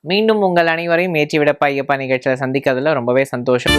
மீண்டும் உங்கள் அனைவரையும் ஏற்றி விடப்பா ஐயப்பா நிகழ்ச்சியில் சந்திக்கிறதுல ரொம்பவே சந்தோஷம்.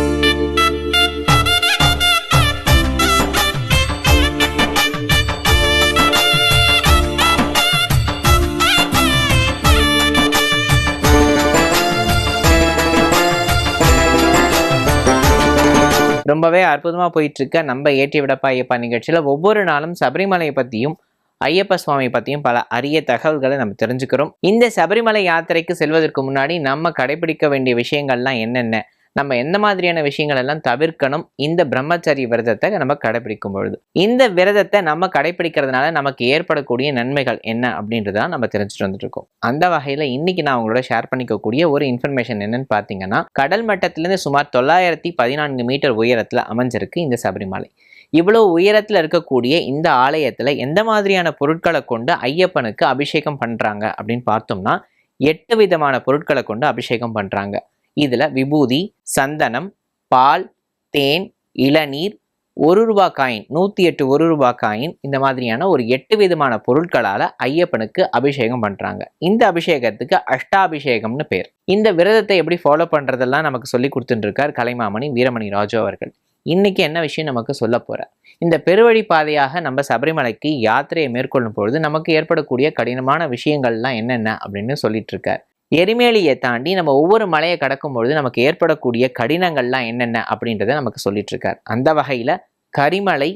ரொம்பவே அற்புதமாக போயிட்டுருக்க நம்ம ஏற்றி விடப்பா ஐயப்பா நிகழ்ச்சியில் ஒவ்வொரு நாளும் சபரிமலையை பற்றியும் ஐயப்ப சுவாமி பற்றியும் பல அரிய தகவல்களை நம்ம தெரிஞ்சுக்கிறோம். இந்த சபரிமலை யாத்திரைக்கு செல்வதற்கு முன்னாடி நம்ம கடைபிடிக்க வேண்டிய விஷயங்கள்லாம் என்னென்ன, நம்ம எந்த மாதிரியான விஷயங்கள் எல்லாம் தவிர்க்கணும் இந்த பிரம்மச்சரிய விரதத்தை நம்ம கடைபிடிக்கும் பொழுது, இந்த விரதத்தை நம்ம கடைபிடிக்கிறதுனால நமக்கு ஏற்படக்கூடிய நன்மைகள் என்ன அப்படின்றத நம்ம தெரிஞ்சுட்டு வந்துட்டு இருக்கோம். அந்த வகையில் இன்னைக்கு நான் உங்களோட ஷேர் பண்ணிக்கக்கூடிய ஒரு இன்ஃபர்மேஷன் என்னன்னு பார்த்தீங்கன்னா, கடல் மட்டத்திலிருந்து சுமார் 914 மீட்டர் உயரத்தில் அமைஞ்சிருக்கு இந்த சபரிமலை. இவ்வளவு உயரத்தில் இருக்கக்கூடிய இந்த ஆலயத்தில் எந்த மாதிரியான பொருட்களை கொண்டு ஐயப்பனுக்கு அபிஷேகம் பண்ணுறாங்க அப்படின்னு பார்த்தோம்னா, 8 விதமான பொருட்களை கொண்டு அபிஷேகம் பண்ணுறாங்க. இதில் விபூதி, சந்தனம், பால், தேன், இளநீர், 1 ரூபா காயின், 108 1 ரூபா காயின், இந்த மாதிரியான ஒரு 8 விதமான பொருட்களால் ஐயப்பனுக்கு அபிஷேகம் பண்ணுறாங்க. இந்த அபிஷேகத்துக்கு அஷ்டாபிஷேகம்னு பேர். இந்த விரதத்தை எப்படி ஃபாலோ பண்ணுறதெல்லாம் நமக்கு சொல்லி கொடுத்துட்டுருக்கார் கலைமாமணி வீரமணி ராஜு அவர்கள். இன்னைக்கு என்ன விஷயம் நமக்கு சொல்ல போகிறார்? இந்த பெருவழி பாதையாக நம்ம சபரிமலைக்கு யாத்திரையை மேற்கொள்ளும் பொழுது நமக்கு ஏற்படக்கூடிய கடினமான விஷயங்கள்லாம் என்னென்ன அப்படின்னு சொல்லிட்டு இருக்கார். எரிமேலியை தாண்டி நம்ம ஒவ்வொரு மலையை கடக்கும் பொழுது நமக்கு ஏற்படக்கூடிய கடினங்கள்லாம் என்னென்ன அப்படின்றத நமக்கு சொல்லிட்டு இருக்கார். அந்த வகையில் கரிமலை,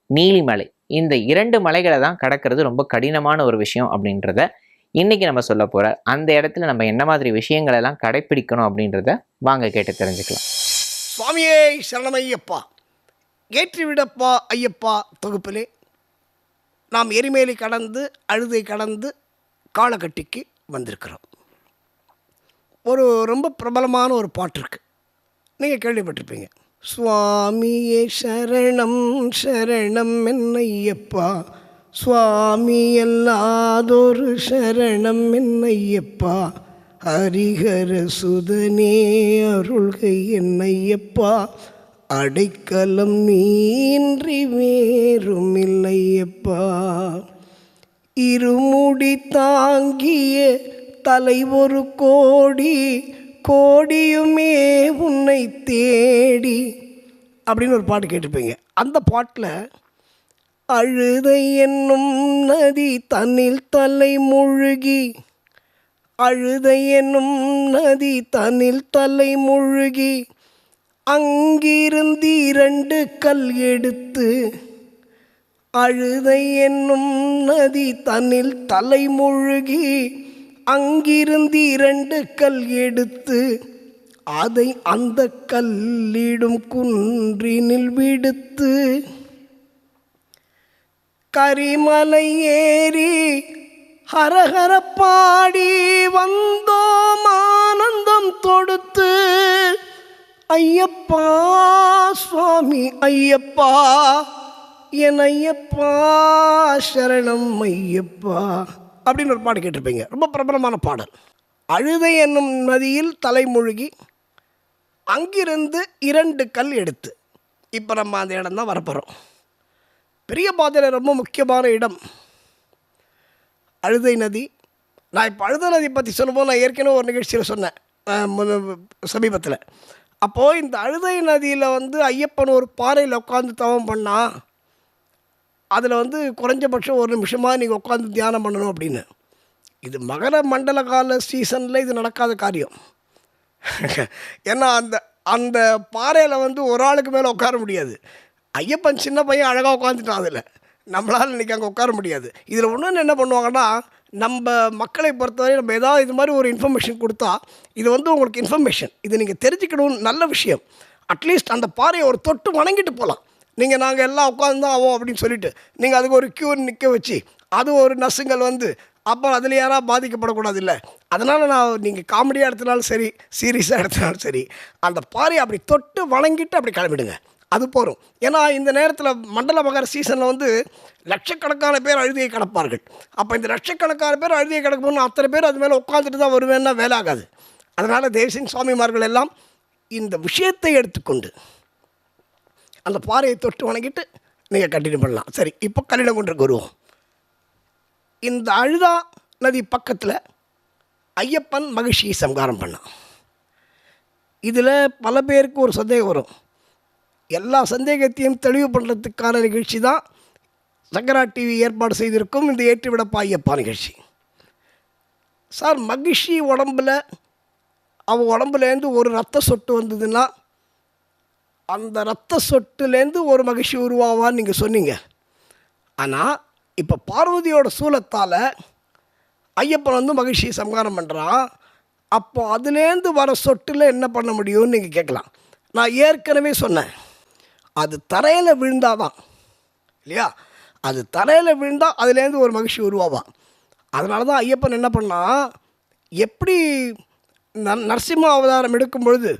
நீலிமலை, இந்த 2 மலைகளை தான் கடக்கிறது ரொம்ப கடினமான ஒரு விஷயம் அப்படின்றத இன்னைக்கு நம்ம சொல்ல போகிறார். அந்த இடத்துல நம்ம என்ன மாதிரி விஷயங்கள் எல்லாம் கடைப்பிடிக்கணும் அப்படின்றத வாங்க கேட்டு தெரிஞ்சுக்கலாம். சுவாமியே சரணமையப்பா, ஏற்றி விடப்பா ஐயப்பா தொகுப்பிலே நாம் எரிமேலி கடந்து அழுதை கடந்து காலகட்டிக்கு வந்திருக்கிறோம். ஒரு ரொம்ப பிரபலமான ஒரு பாட்டு இருக்குது, நீங்கள் கேள்விப்பட்டிருப்பீங்க. சுவாமியே சரணம் சரணம் என்னையப்பா, சுவாமி அல்லாதொரு சரணம் என்னையப்பா, ஹரிஹர சுதனே அருள்கை என்னையப்பா, அடைக்கலம் நீன்றி வேறும் இல்லையப்பா, இருமுடி தாங்கிய தலை ஒரு கோடி, கோடியுமே உன்னை தேடி அப்படின்னு ஒரு பாட்டு கேட்டிருப்பீங்க. அந்த பாட்டில் அழுதை என்னும் நதி தன்னில் தலை முழுகி, அழுதை என்னும் நதி தன்னில் தலை முழுகி, அங்கிருந்து 2 கல் எடுத்து, அழுதை என்னும் நதி தன்னில் தலை முழுகி, அங்கிருந்து 2 கல் எடுத்து, அதை அந்த கல்லிடும் குன்றினில் விடுத்து, கரிமலை ஏறி ஹரஹர பாடி வந்தோம் ஆனந்தம் தொடுத்து, ஐயப்பா சுவாமி ஐயப்பா என் ஐயப்பா சரணம் ஐயப்பா அப்படின்னு ஒரு பாட்டு கேட்டிருப்பீங்க. ரொம்ப பிரபலமான பாடல். அழுதை என்னும் நதியில் தலைமூழ்கி அங்கிருந்து 2 கல் எடுத்து, இப்போ நம்ம அந்த இடம் தான் வரப்போகிறோம். பெரிய பாதையில் ரொம்ப முக்கியமான இடம் அழுதை நதி. நான் இப்போ அழுதை நதி பற்றி சொல்லும்போது நான் ஏற்கனவே ஒரு நிகழ்ச்சியில் சொன்னேன் சமீபத்தில். அப்போது இந்த அழுதை நதியில் ஐயப்பன் ஒரு பாறையில் உட்காந்து தவம் பண்ணால் அதில் குறைஞ்சபட்சம் 1 நிமிஷமாக நீங்கள் உட்காந்து தியானம் பண்ணணும் அப்படின்னு. இது மகர மண்டல கால சீசனில் இது நடக்காத காரியம். ஏன்னா அந்த அந்த பாறையில் ஒரு ஆளுக்கு மேலே உட்கார முடியாது. ஐயப்பன் சின்ன பையன் அழகாக உட்காந்துட்டான், அதில் நம்மளால் இன்றைக்கி அங்கே உட்கார முடியாது. இதில் ஒன்று என்ன பண்ணுவாங்கன்னா, நம்ம மக்களை பொறுத்தவரை நம்ம ஏதாவது இது மாதிரி ஒரு இன்ஃபர்மேஷன் கொடுத்தா, இது உங்களுக்கு இன்ஃபர்மேஷன், இது நீங்கள் தெரிஞ்சுக்கணும்னு நல்ல விஷயம். அட்லீஸ்ட் அந்த பாறையை ஒரு தொட்டு வணங்கிட்டு போகலாம். நீங்கள் நாங்கள் எல்லாம் உட்காந்து தான் ஆவோம் அப்படின்னு சொல்லிவிட்டு நீங்கள் அதுக்கு ஒரு க்யூ நிற்க வச்சு அது ஒரு நசுங்கள் அப்புறம் அதில் யாராவது பாதிக்கப்படக்கூடாது இல்லை. அதனால் நான் நீங்கள் காமெடியாக எடுத்தனாலும் சரி, சீரியஸாக எடுத்தனாலும் சரி, அந்த பாறையை அப்படி தொட்டு வணங்கிட்டு அப்படி கிளம்பிடுங்க, அது போகும். ஏன்னா இந்த நேரத்தில் மண்டல மகர சீசனில் லட்சக்கணக்கான பேர் அழுதியை கிடப்பார்கள். அப்போ இந்த லட்சக்கணக்கான பேர் அழுதியை கிடக்கணும்னு அத்தனை பேர் அது மேலே உட்காந்துட்டு தான் வருவேன்னா வேலை ஆகாது. அதனால் தேவசிங் சுவாமிமார்கள் எல்லாம் இந்த விஷயத்தை எடுத்துக்கொண்டு அந்த பாறையை தொட்டு வணங்கிட்டு நீங்கள் கண்டினியூ பண்ணலாம். சரி, இப்போ கல்லிடங்குன்றுக்கு வருவோம். இந்த அழுதா நதி பக்கத்தில் ஐயப்பன் மகிழ்ச்சியை சம்ஹாரம் பண்ணான். இதில் பல பேருக்கு ஒரு சந்தேகம் வரும். எல்லா சந்தேகத்தையும் தெளிவு பண்ணுறதுக்கான நிகழ்ச்சி தான் சங்கரா டிவி ஏற்பாடு செய்திருக்கும் இந்த ஏற்றிவிடப்பா ஐயப்பா நிகழ்ச்சி. சார், மகிழ்ச்சி உடம்பில் அவன் உடம்புலேருந்து ஒரு ரத்த சொட்டு வந்ததுன்னா அந்த ரத்த சொட்டுலேருந்து ஒரு மகிழ்ச்சி உருவாவான்னு நீங்கள் சொன்னீங்க. ஆனால் இப்போ பார்வதியோட சூலத்தால் ஐயப்பன் வந்து மகிழ்ச்சியை சம்ஹாரம் பண்ணுறான். அப்போ அதுலேருந்து வர சொட்டில் என்ன பண்ண முடியும்னு நீங்கள் கேட்கலாம். நான் ஏற்கனவே சொன்னேன், அது தரையில் விழுந்தாதான் இல்லையா, அது தரையில் விழுந்தால் அதுலேருந்து ஒரு மகிழ்ச்சி உருவாவான். அதனால தான் ஐயப்பன் என்ன பண்ணால், எப்படி நரசிம்ம அவதாரம் எடுக்கும் பொழுது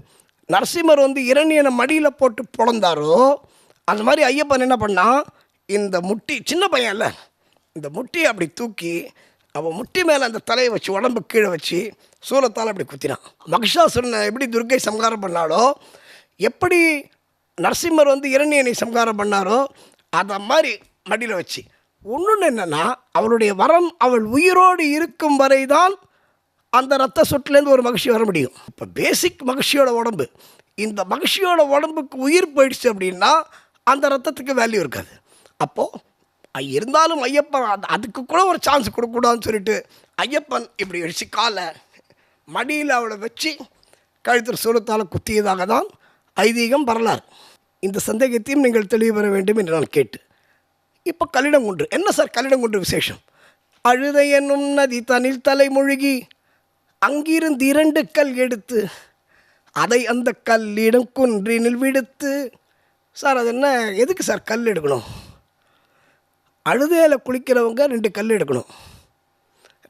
நரசிம்மர் வந்து இரணியனை மடியில் போட்டு பிறந்தாரோ அந்த மாதிரி ஐயப்பன் என்ன பண்ணால், இந்த முட்டி, சின்ன பையன் இல்லை, இந்த முட்டியை அப்படி தூக்கி அவன் முட்டி மேலே அந்த தலையை வச்சு உடம்பு கீழே வச்சு சூலத்தால் அப்படி குத்தினான். மகிஷாசுரனை எப்படி துர்க்கை சம்ஹாரம் பண்ணாலோ, எப்படி நரசிம்மர் வந்து இரணியனை சம்ஹாரம் பண்ணாரோ அதை மாதிரி மடியில் வச்சு. ஒன்று என்னென்னா, அவளுடைய வரம் அவள் உயிரோடு இருக்கும் வரை தான் அந்த ரத்த சொட்டுலேருந்து ஒரு மகிழ்ச்சி வர முடியும். இப்போ பேசிக் மகிழ்ச்சியோட உடம்பு, இந்த மகிழ்ச்சியோட உடம்புக்கு உயிர் போயிடுச்சு அப்படின்னா அந்த ரத்தத்துக்கு வேல்யூ இருக்காது. அப்போது இருந்தாலும் ஐயப்பன் அதுக்கு கூட ஒரு சான்ஸ் கொடுக்கூடாதுன்னு சொல்லிட்டு ஐயப்பன் இப்படி வச்சு காலை மடியில் அவளை வச்சு கழுத்தில் சூலத்தால் குத்தியதாக தான் ஐதீகம், வரலாறு. இந்த சந்தேகத்தையும் நீங்கள் தெளிவு பெற வேண்டும் என்று நான் கேட்டு, இப்போ கல்லிடங்குன்று என்ன சார், கல்லிடங்குன்று விசேஷம்? அழுதை என்னும் நதி தனில் தலை மூழ்கி அங்கிருந்து 2 கல் எடுத்து அதை அந்த கல்லிடம் குன்றினில் விடுத்து. சார், அது என்ன, எதுக்கு சார் கல் எடுக்கணும்? அழுதையில் குளிக்கிறவங்க 2 கல் எடுக்கணும்.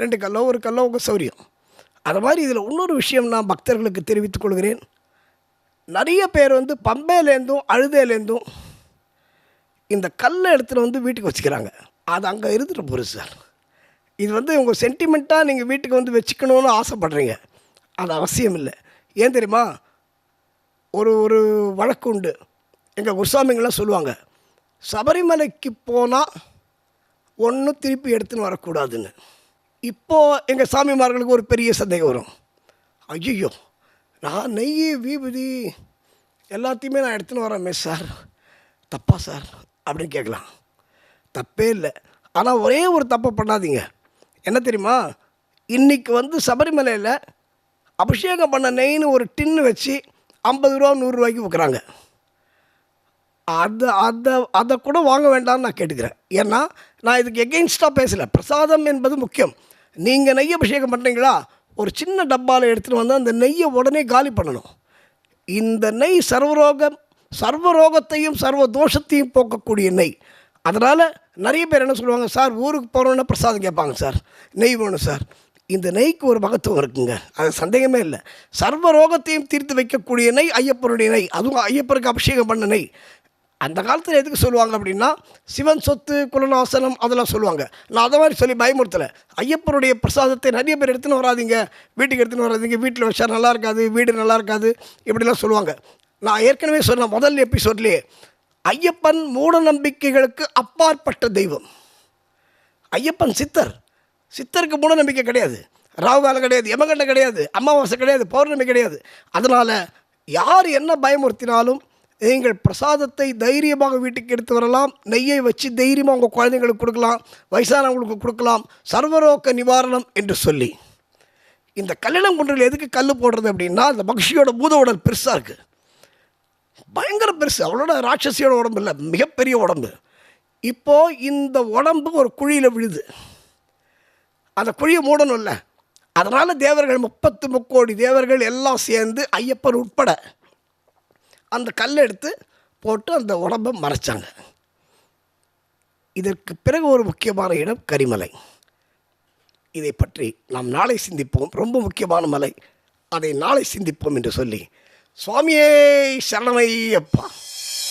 2 கல்லோ 1 கல்லோ உங்கள் சௌரியம். அது மாதிரி இதில் இன்னொரு விஷயம் நான் பக்தர்களுக்கு தெரிவித்துக் கொள்கிறேன். நிறைய பேர் வந்து பம்பையிலேருந்தும் அழுதையிலேருந்தும் இந்த கல்லை எடுத்துகிட்டு வந்து வீட்டுக்கு வச்சுக்கிறாங்க. அது அங்கே இருந்துட்டு போகுது சார். இது வந்து உங்கள் சென்டிமெண்ட்டாக நீங்கள் வீட்டுக்கு வந்து வச்சுக்கணுன்னு ஆசைப்படுறீங்க. அது அவசியம் இல்லை. ஏன் தெரியுமா, ஒரு ஒரு வழக்கு உண்டு. எங்கள் குருசாமிங்கெல்லாம் சொல்லுவாங்க, சபரிமலைக்கு போனால் ஒன்றும் திருப்பி எடுத்துன்னு வரக்கூடாதுன்னு. இப்போது எங்கள் சாமிமார்களுக்கு ஒரு பெரிய சந்தேகம் வரும். ஐயோ, நான் நெய் விபூதி எல்லாத்தையுமே நான் எடுத்துன்னு வரேன் சார், தப்பா சார் அப்படின்னு கேட்கலாம். தப்பே இல்லை. ஆனால் ஒரே ஒரு தப்பை பண்ணாதீங்க. என்ன தெரியுமா, இன்றைக்கி வந்து சபரிமலையில் அபிஷேகம் பண்ண நெய்ன்னு ஒரு டின்னு வச்சு 50 ரூபா 100 ரூபாய்க்கு விற்கிறாங்க. அதை கூட வாங்க வேண்டாம்னு நான் கேட்டுக்கிறேன். ஏன்னா நான் இதுக்கு எகெயின்ஸ்டாக பேசலை. பிரசாதம் என்பது முக்கியம். நீங்கள் நெய் அபிஷேகம் பண்ணுறீங்களா, ஒரு சின்ன டப்பாவில் எடுத்துகிட்டு வந்து அந்த நெய்யை உடனே காலி பண்ணணும். இந்த நெய் சர்வரோகத்தையும் சர்வ தோஷத்தையும் போக்கக்கூடிய நெய். அதனால் நிறைய பேர் என்ன சொல்லுவாங்க, சார் ஊருக்கு போகிறோன்னா பிரசாதம் கேட்பாங்க, சார் நெய் வேணும் சார். இந்த நெய்க்கு ஒரு மகத்துவம் இருக்குங்க, அது சந்தேகமே இல்லை. சர்வ ரோகத்தையும் தீர்த்து வைக்கக்கூடிய நெய் ஐயப்பனுடைய நெய், அதுவும் ஐயப்பருக்கு அபிஷேகம் பண்ண நெய். அந்த காலத்தில் எதுக்கு சொல்லுவாங்க அப்படின்னா, சிவன் சொத்து குலநாசனம் அதெல்லாம் சொல்லுவாங்க. நான் அதை மாதிரி சொல்லி பயமுறுத்தலை. ஐயப்பனுடைய பிரசாதத்தை நிறைய பேர் எடுத்துன்னு வராதிங்க, வீட்டுக்கு எடுத்துன்னு வராதிங்க, வீட்டில் வச்சா நல்லா இருக்காது, வீடு நல்லா இருக்காது, இப்படிலாம் சொல்லுவாங்க. நான் ஏற்கனவே சொன்ன முதல் எபிசோட்லேயே, ஐயப்பன் மூட நம்பிக்கைகளுக்கு அப்பாற்பட்ட தெய்வம். ஐயப்பன் சித்தருக்கு மூட நம்பிக்கை கிடையாது, ராகுகாலம் கிடையாது, யமகண்டம் கிடையாது, அமாவாசை கிடையாது, பௌர்ணமி கிடையாது. அதனால் யார் என்ன பயமுறுத்தினாலும் நீங்கள் பிரசாதத்தை தைரியமாக வீட்டுக்கு எடுத்து வரலாம். நெய்யை வச்சு தைரியமாக உங்கள் குழந்தைங்களுக்கு கொடுக்கலாம், வயசானவங்களுக்கு கொடுக்கலாம், சர்வரோக நிவாரணம் என்று சொல்லி. இந்த கல்லிடங்குன்றில் எதுக்கு கல் போடுறது அப்படின்னா, அந்த மகிழ்ச்சியோட பூத உடல் பெருசாக இருக்குது, பயங்கர பெருசு. அவளோட ராட்சசியோட உடம்பு இல்லை, மிகப்பெரிய உடம்பு. இப்போது இந்த உடம்பு ஒரு குழியில் விழுது, அந்த குழியை மூடணும் இல்லை. அதனால் தேவர்கள் 33 கோடி தேவர்கள் எல்லாம் சேர்ந்து ஐயப்பன் உட்பட அந்த கல்லை எடுத்து போட்டு அந்த உடம்பை மறைச்சாங்க. இதற்கு பிறகு ஒரு முக்கியமான இடம் கரிமலை. இதை பற்றி நாம் நாளை சிந்திப்போம். ரொம்ப முக்கியமான மலை, அதை நாளை சிந்திப்போம் என்று சொல்லி, சுவாமியே சரணமையப்பா.